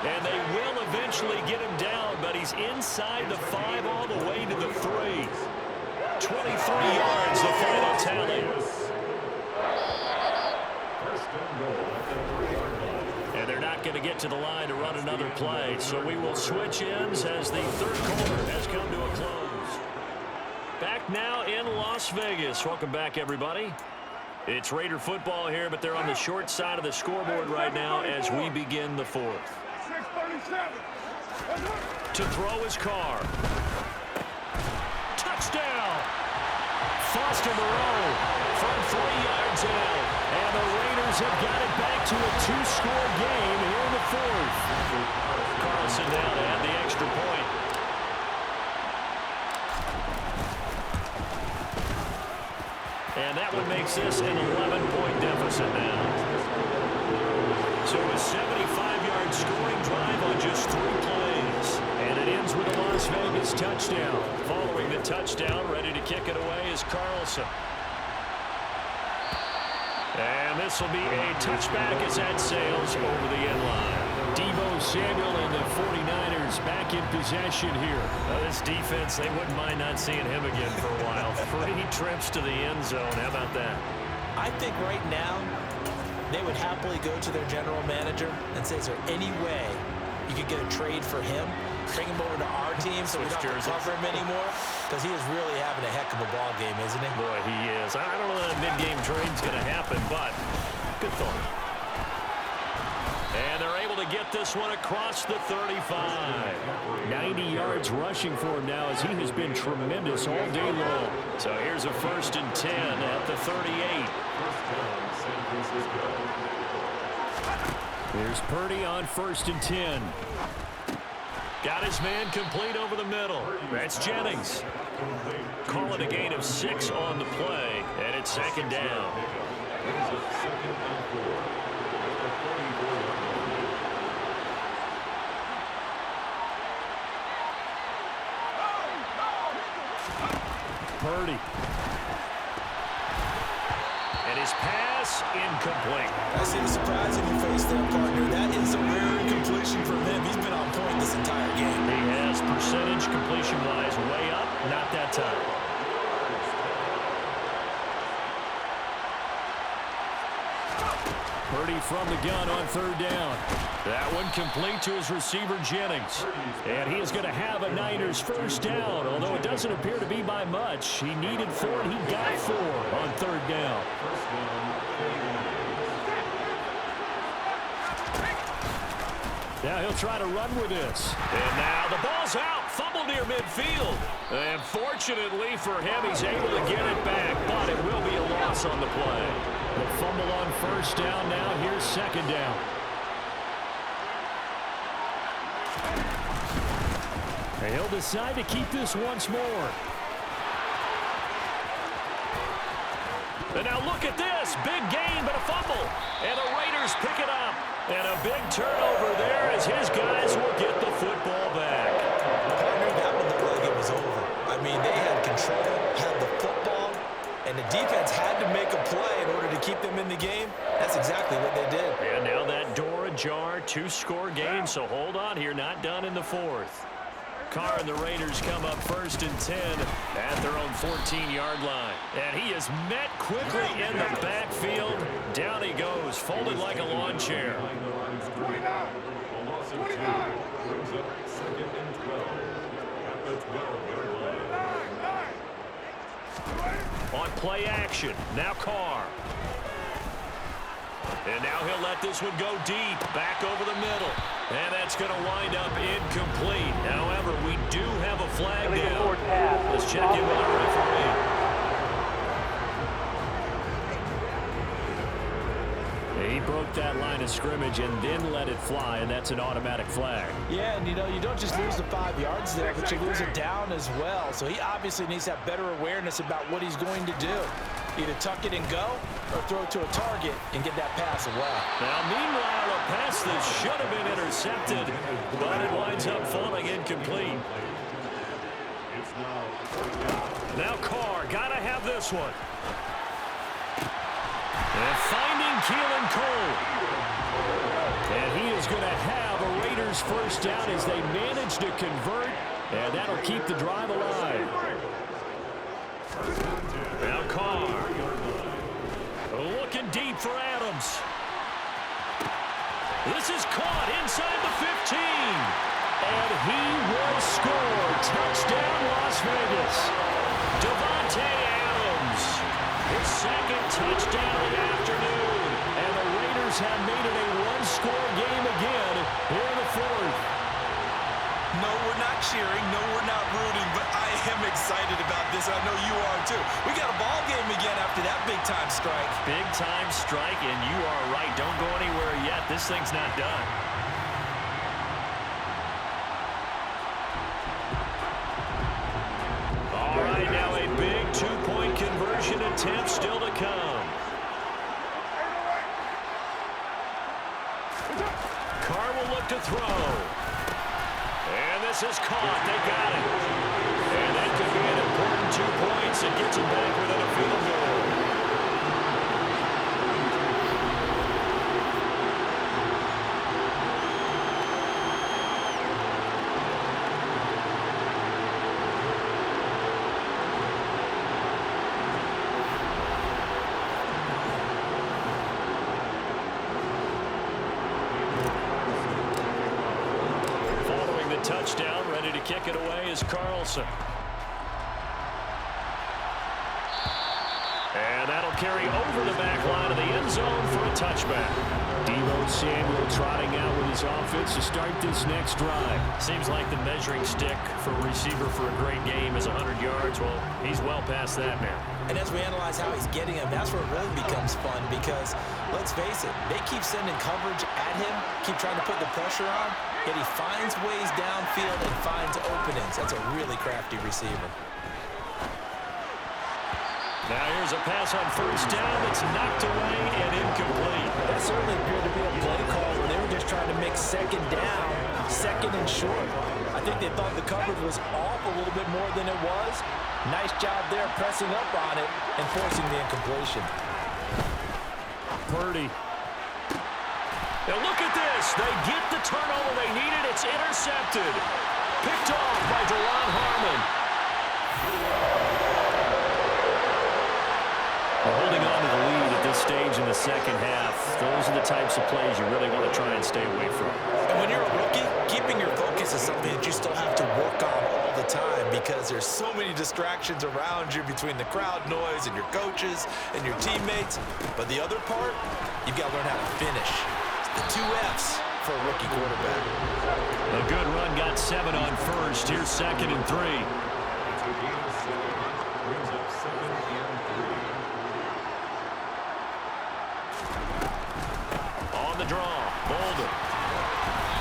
Speaker 2: And they will eventually get him down, but he's inside the 5 all the way to the 3. 23 yards, the final tally. And they're not going to get to the line to run another play, so we will switch ends as the third quarter has come to a close. Back now in Las Vegas. Welcome back, everybody. It's Raider football here, but they're on the short side of the scoreboard right now as we begin the 4th. To throw is Carr. Touchdown! Foster Moreau from 3 yards out. And the Raiders have got it back to a 2-score game here in the 4th. Carlson now to add the extra point. And that one makes this an 11-point deficit now. So a 75-yard scoring drive on just 3 plays. And it ends with a Las Vegas touchdown. Following the touchdown, ready to kick it away is Carlson. And this will be a touchback as that sails over the end line. Deebo Samuel and the 49ers back in possession here. Now this defense, they wouldn't mind not seeing him again for a while. 3 trips to the end zone. How about that?
Speaker 3: I think right now they would happily go to their general manager and say, is there any way you could get a trade for him? Bring him over to our team so we don't have to cover him anymore? Because he is really having a heck of a ball game, isn't he?
Speaker 2: Boy, he is. I don't know that a mid-game trade's going to happen, but good thought. And they're able to get this one across the 35. 90 yards rushing for him now as he has been tremendous all day long. So here's a 1st and 10 at the 38. Here's Purdy on 1st and 10. Got his man complete over the middle. That's Jennings. Call it a gain of 6 on the play, and it's 2nd down. Purdy. And his pass incomplete.
Speaker 3: I see the surprise in your face there, partner. That is a rare completion from him. He's been on point this entire game.
Speaker 2: He has percentage completion-wise way up. Not that time. Purdy from the gun on third down. That one complete to his receiver, Jennings. And he is going to have a Niners first down, although it doesn't appear to be by much. He needed 4, and he got 4 on third down. Now he'll try to run with this. And now the ball's out. Fumble near midfield. And fortunately for him, he's able to get it back, but it will be a loss on the play. The fumble on first down now. Here's second down. And he'll decide to keep this once more. And now look at this. Big gain, but a fumble. And the Raiders pick it up. And a big turnover there as his guys will get the football back.
Speaker 3: Partner, that one looked like it was over. I mean, they had control, had the football, and the defense had to make a play in order to keep them in the game. That's exactly what they did.
Speaker 2: And now that door ajar, 2-score game, so hold on here, not done in the fourth. Carr and the Raiders come up first and 10 at their own 14-yard line. And he is met quickly in the backfield. Down he goes, folded like a lawn chair.
Speaker 6: 29. Brings up second and 12 at the 12-yard line.
Speaker 2: On play action, now Carr. And now he'll let this one go deep, back over the middle. And that's going to wind up incomplete. However, we do have a flag down. Let's check in with our referee. He broke that line of scrimmage and then let it fly, and that's an automatic flag.
Speaker 3: Yeah, and you know, you don't just lose the 5 yards there, but you lose it down as well. So he obviously needs to have better awareness about what he's going to do. Either tuck it and go or throw it to a target and get that pass away.
Speaker 2: Now, meanwhile, a pass that should have been intercepted, but it winds up falling incomplete. Now Carr, got to have this one. And finding Keelan Cole. And he is going to have a Raiders first down as they manage to convert, and that'll keep the drive alive. Now Carr. Looking deep for Adams. This is caught inside the 15. And he will score. Touchdown, Las Vegas. Davante Adams. His second touchdown of the afternoon. And the Raiders have made it a one-score game again here in the fourth.
Speaker 3: No, we're not cheering. No, we're not rooting. But I am excited about this. I know you are, too. We got a ball game again after that big-time strike.
Speaker 2: Big-time strike, and you are right. Don't go anywhere yet. This thing's not done. All right, now a big two-point conversion attempt still to come. Carr will look to throw. And this is caught. They got it. And that could be an important 2 points. It gets it back within a field goal. Touchdown, ready to kick it away is Carlson. And that'll carry over the back line of the end zone for a touchback. Deebo Samuel trotting out with his offense to start this next drive. Seems like the measuring stick for a receiver for a great game is 100 yards. Well, he's well past that now.
Speaker 3: And as we analyze how he's getting him, that's where it really becomes fun because, let's face it, they keep sending coverage at him, keep trying to put the pressure on, yet he finds ways downfield and finds openings. That's a really crafty receiver.
Speaker 2: Now here's a pass on first down that's knocked away and incomplete.
Speaker 3: That certainly appeared to be a play call where they were just trying to make second down, second and short. I think they thought the coverage was off a little bit more than it was. Nice job there pressing up on it and forcing the incompletion.
Speaker 2: Purdy. Now look at this. They get the turnover they needed. It's intercepted. Picked off by Deron Harmon. Holding on to the lead at this stage in the second half. Those are the types of plays you really want to try and stay away from.
Speaker 3: And when you're a rookie, keeping your focus is something that you still have to work on all the time because there's so many distractions around you between the crowd noise and your coaches and your teammates. But the other part, you've got to learn how to finish. It's the 2 F's for a rookie quarterback.
Speaker 2: A good run got 7 on first. Here's 2nd and 3. On the draw, Bolden.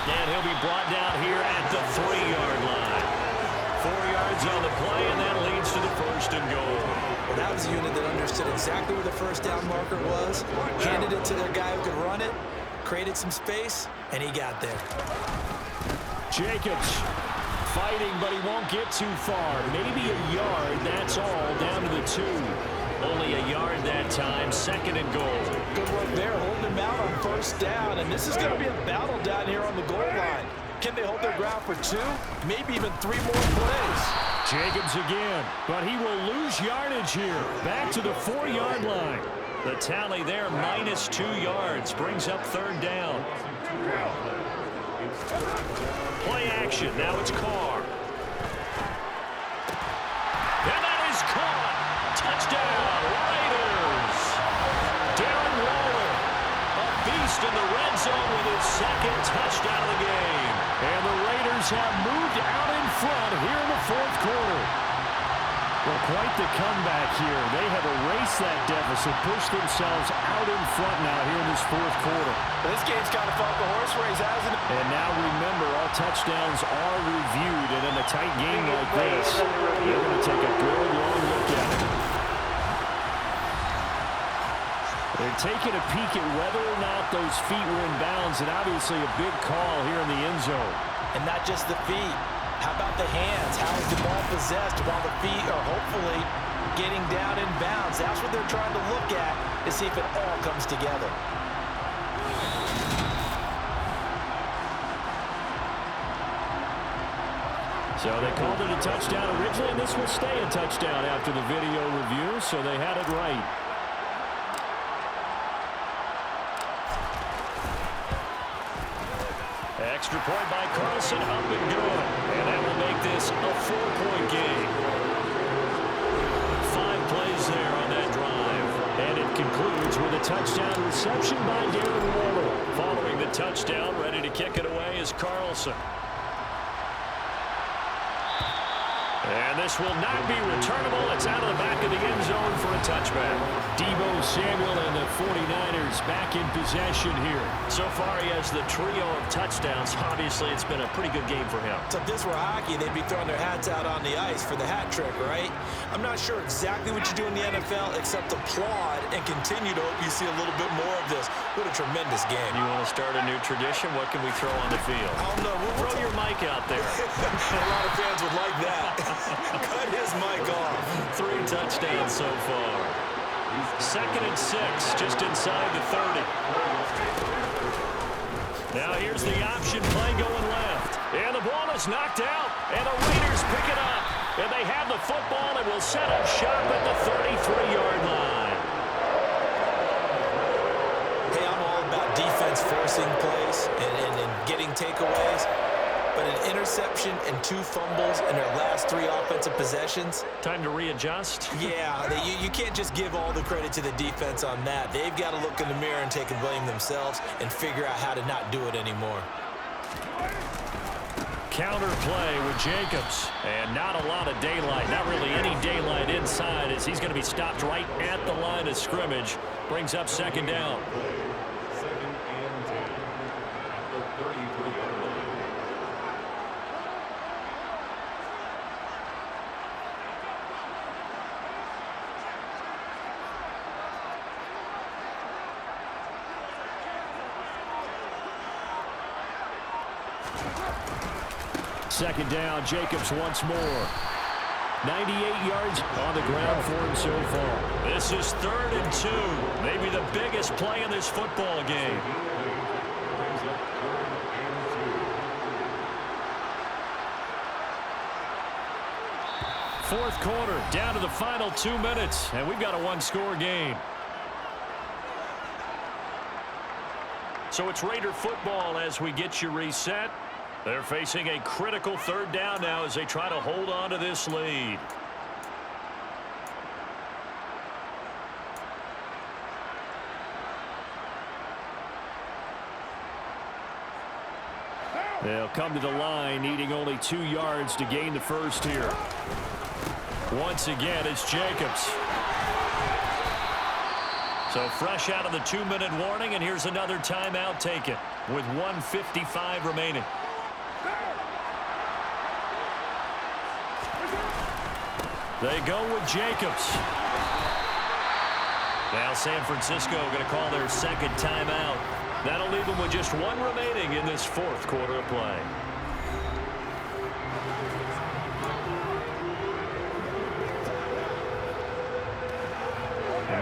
Speaker 2: And he'll be brought down here at the 3-yard line. 4 yards on the play, and that leads to the 1st and goal.
Speaker 3: Well, that was a unit that understood exactly where the first down marker was, handed it to their guy who could run it, created some space, and he got there.
Speaker 2: Jacobs fighting, but he won't get too far. Maybe a yard, that's all, down to the 2. Only a yard that time, 2nd and goal.
Speaker 3: Good work there, holding him out on 1st down, and this is going to be a battle down here on the goal line. Can they hold their ground for 2, maybe even 3 more plays?
Speaker 2: Jacobs again, but he will lose yardage here. Back to the 4-yard line. The tally there, -2 yards, brings up 3rd down. Play action, now it's Carr. And that is caught. Touchdown, Raiders. Darren Waller, a beast in the red zone with his 2nd touchdown of the game. And the Raiders have moved out in front here in the 4th quarter. Well, quite the comeback here. They have erased that deficit, pushed themselves out in front now here in this 4th quarter.
Speaker 4: This game's kind of felt the horse race, hasn't it?
Speaker 2: And now remember, all touchdowns are reviewed, and in a tight game like this, they're going to take a good long look at it. They're taking a peek at whether or not those feet were in bounds, and obviously a big call here in the end zone.
Speaker 3: And not just the feet. How about the hands? How is the ball possessed while the feet are hopefully getting down in bounds? That's what they're trying to look at to see if it all comes together.
Speaker 2: So they called it a touchdown originally, and this will stay a touchdown after the video review, so they had it right. Extra point by Carlson, up and good. And that will make this a 4-point game. 5 plays there on that drive. And it concludes with a touchdown reception by Darren Waller. Following the touchdown, ready to kick it away is Carlson. And this will not be returnable. It's out of the back of the end zone for a touchback. Deebo Samuel and the 49ers back in possession here. So far, he has the trio of touchdowns. Obviously, it's been a pretty good game for him.
Speaker 3: So if this were hockey, they'd be throwing their hats out on the ice for the hat trick, right? I'm not sure exactly what you do in the NFL except applaud and continue to hope you see a little bit more of this. What a tremendous game.
Speaker 2: You want to start a new tradition? What can we throw on the field?
Speaker 3: I don't know.
Speaker 2: Throw your mic out there.
Speaker 3: A lot of fans would like that. Cut his mic off.
Speaker 2: 3 touchdowns so far. 2nd and 6, just inside the 30. Now here's the option play going left. And the ball is knocked out. And the Raiders pick it up. And they have the football and will set up shop at the 33-yard line.
Speaker 3: Hey, I'm all about defense forcing plays and getting takeaways. But an interception and 2 fumbles in their last 3 offensive possessions.
Speaker 2: Time to readjust.
Speaker 3: Yeah, you can't just give all the credit to the defense on that. They've got to look in the mirror and take a blame themselves and figure out how to not do it anymore.
Speaker 2: Counter play with Jacobs. And not a lot of daylight. Not really any daylight inside as he's going to be stopped right at the line of scrimmage. Brings up 2nd down.
Speaker 6: 2nd and 10 at the 33-yard line.
Speaker 2: Second down, Jacobs once more. 98 yards on the ground for him so far. This is 3rd and 2. Maybe the biggest play in this football game. Fourth quarter, down to the final 2 minutes, and we've got a 1-score game. So it's Raider football as we get you reset. They're facing a critical third down now as they try to hold on to this lead. They'll come to the line, needing only 2 yards to gain the first here. Once again, it's Jacobs. So fresh out of the 2-minute warning, and here's another timeout taken with 1:55 remaining. They go with Jacobs. Now San Francisco going to call their second timeout. That'll leave them with just 1 remaining in this fourth quarter of play.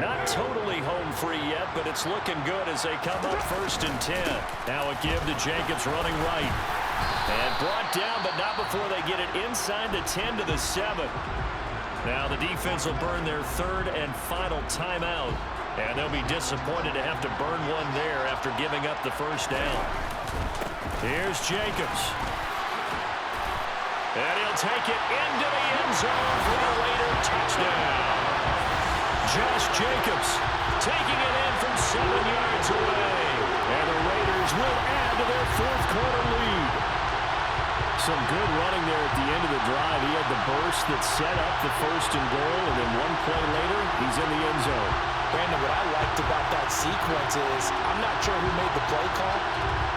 Speaker 2: Not totally home free yet, but it's looking good as they come up 1st and 10. Now a give to Jacobs running right. And brought down, but not before they get it inside the 10 to the 7. Now the defense will burn their 3rd and final timeout. And they'll be disappointed to have to burn one there after giving up the first down. Here's Jacobs. And he'll take it into the end zone for the Raider touchdown. Josh Jacobs taking it in from 7 yards away. And the Raiders will add to their fourth quarter lead. Some good running there at the end of the drive. He had the burst that set up the 1st and goal, and then 1 play later, he's in the end zone.
Speaker 3: Brandon, what I liked about that sequence is I'm not sure who made the play call,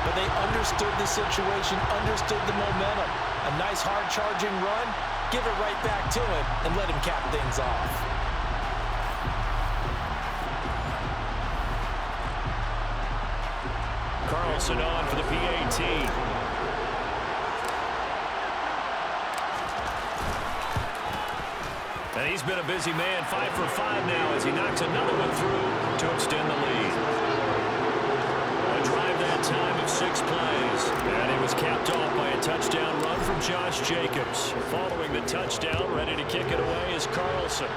Speaker 3: but they understood the situation, understood the momentum. A nice hard-charging run, give it right back to him, and let him cap things off.
Speaker 2: Carlson on for the PAT. And he's been a busy man, 5 for 5 now as he knocks another one through to extend the lead. A drive that time of 6 plays. And he was capped off by a touchdown run from Josh Jacobs. Following the touchdown, ready to kick it away is Carlson.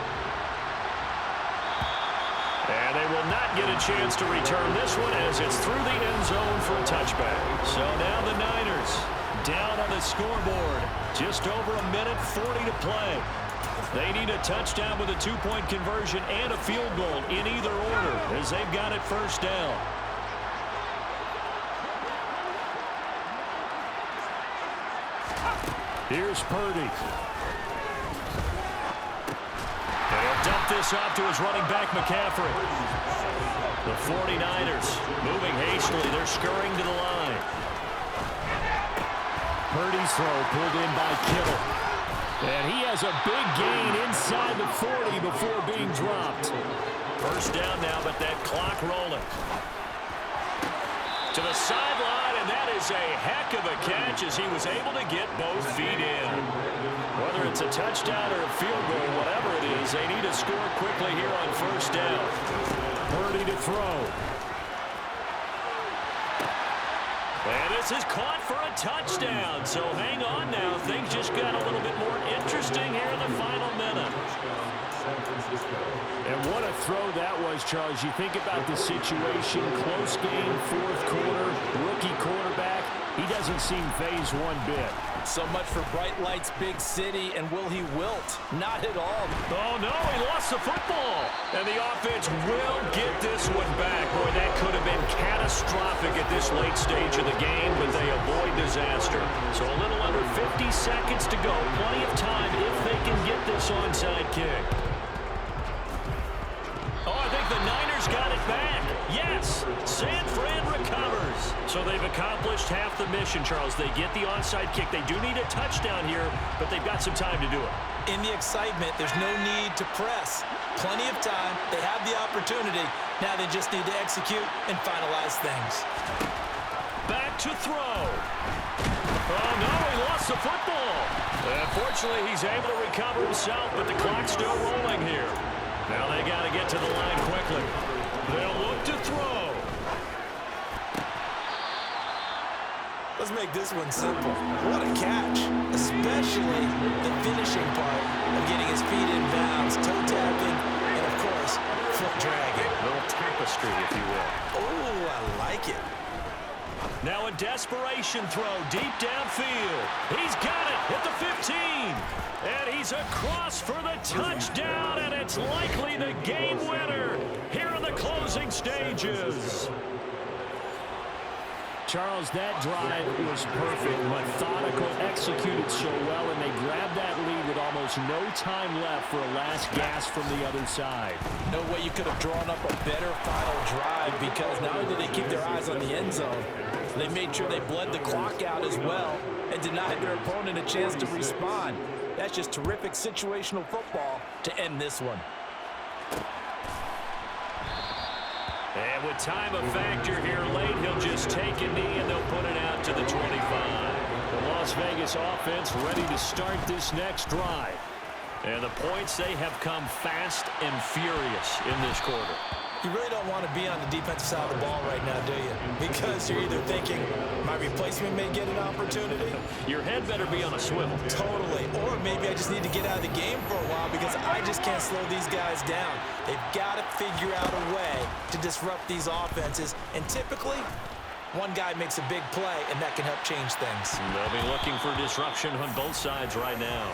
Speaker 2: And they will not get a chance to return this one as it's through the end zone for a touchback. So now the Niners down on the scoreboard. Just over 1:40 to play. They need a touchdown with a 2-point conversion and a field goal in either order as they've got it first down. Here's Purdy. And he'll dump this off to his running back, McCaffrey. The 49ers moving hastily. They're scurrying to the line. Purdy's throw pulled in by Kittle. And he has a big gain inside the 40 before being dropped. First down now, but that clock rolling. To the sideline, and that is a heck of a catch as he was able to get both feet in. Whether it's a touchdown or a field goal, whatever it is, they need to score quickly here on first down. Purdy to throw. And this is caught for a touchdown. So hang on now. Things just got a little bit more interesting here in the final minute. And what a throw that was, Charles. You think about the situation. Close game, fourth quarter, rookie quarterback. He doesn't seem phased one bit.
Speaker 3: So much for bright lights, big city, and will he wilt? Not at all.
Speaker 2: Oh, no, he lost the football. And the offense will get this one back. Boy, that could have been catastrophic at this late stage of the game, but they avoid disaster. So a little under 50 seconds to go. Plenty of time if they can get this onside kick. Oh, I think the Niners got it back. Yes, San Fran recovers. So they've accomplished half the mission, Charles. They get the onside kick. They do need a touchdown here, but they've got some time to do it.
Speaker 3: In the excitement, there's no need to press. Plenty of time. They have the opportunity. Now they just need to execute and finalize things.
Speaker 2: Back to throw. Oh, no, he lost the football. Unfortunately, he's able to recover himself, but the clock's still rolling here. Now they got to get to the line quickly. They'll look to throw.
Speaker 3: Let's make this one simple. What a catch, especially the finishing part of getting his feet in bounds, toe tapping, and of course, foot dragging.
Speaker 2: A little tapestry, if you will.
Speaker 3: Oh, I like it.
Speaker 2: Now a desperation throw deep downfield. He's got it at the 15. And he's across for the touchdown, and it's likely the game winner here in the closing stages. Charles, that drive was perfect, methodical, executed so well, and they grabbed that lead with almost no time left for a last gasp from the other side.
Speaker 3: No way you could have drawn up a better final drive, because not only did they keep their eyes on the end zone, they made sure they bled the clock out as well and denied their opponent a chance to respond. That's just terrific situational football to end this one.
Speaker 2: And with time a factor here late, he'll just take a knee and they'll put it out to the 25. The Las Vegas offense ready to start this next drive. And the points, they have come fast and furious in this quarter.
Speaker 3: You really don't want to be on the defensive side of the ball right now, do you? Because you're either thinking, my replacement may get an opportunity.
Speaker 2: Your head better be on a swivel.
Speaker 3: Totally. Or maybe I just need to get out of the game for a while because I just can't slow these guys down. They've got to figure out a way to disrupt these offenses. And typically, one guy makes a big play, and that can help change things.
Speaker 2: They'll be looking for disruption on both sides right now.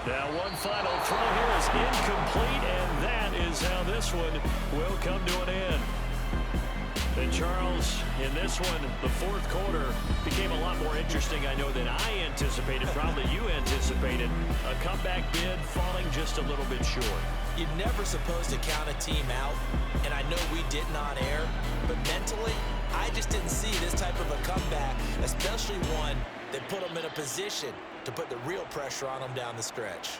Speaker 2: Now one final throw here is incomplete, and that is how this one will come to an end. And Charles, in this one, the fourth quarter became a lot more interesting, I know, than I anticipated. Probably you anticipated. A comeback bid falling just a little bit short.
Speaker 3: You're never supposed to count a team out, and I know we didn't on air, but mentally, I just didn't see this type of a comeback, especially one that put them in a position to put the real pressure on them down the stretch.